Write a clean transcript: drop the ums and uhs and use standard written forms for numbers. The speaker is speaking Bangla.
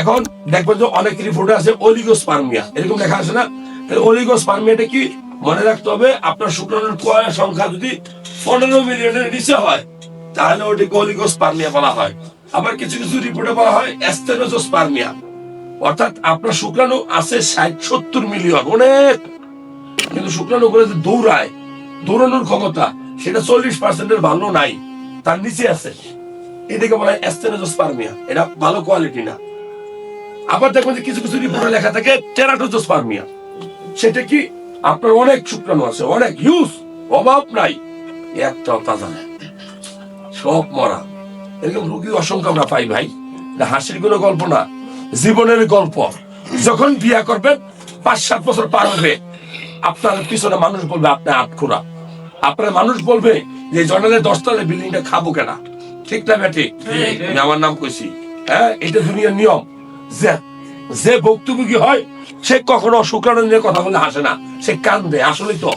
এখন দেখবেন যে অনেক রিপোর্টে আছে অলিগোস্পার্মিয়া, এরকম লেখা আছে না? অলিগোস্পার্মিয়াটা কি মনে রাখতে হবে, আপনার শুক্রাণুর কোয়ার সংখ্যা যদি 15 মিলিয়নের নিচে হয় তাহলে ওটিকে অলিগোস্পার্মিয়া বলা হয়। আবার কিছু কিছু রিপোর্টে বলা হয় অ্যাস্টেনোজোস্পার্মিয়া, অর্থাৎ আপনার শুক্রাণু আছে 60-70 মিলিয়ন, অনেক, কিন্তু শুক্রাণু করে যে দৌড়ায়, দৌড়ানোর ক্ষমতা সেটা 40%-এর ভালো নাই, তার নিচে আছে, এটাকে বলা হয় অ্যাস্টেনোজোস্পার্মিয়া। এটা ভালো কোয়ালিটি না। আবার দেখবেন যে কিছু কিছু রিপোর্টে লেখা থাকে টেরাটোজোস্পার্মিয়া, সেটা কি আপনার অনেক শুক্রাণু আছে, অনেক হিউজ, অভাব নাই, একটাও তাজা নেই, সব মরা। এরকম রোগী অসংখ্য আমরা পাই ভাই। এটা হাসির কোনো গল্প না, জীবনের গল্প। যখন বিয়া করবেন 5-7 বছর পার হবে, আপনার পিছনে মানুষ বলবে আপনি আটখোরা, আপনার মানুষ বলবে যে জনের 10 তলা বিল্ডিংটা খাবো কেনা। ঠিক না ব্যাটি? আমি আমার নাম কইছি। হ্যাঁ, এটা দুনিয়ার নিয়ম। যে যে ভুক্তভোগী হয় সে কখনো শুক্রাণু নিয়ে কথা বলে হাসে না, সে কান্দে, আসলেই তো।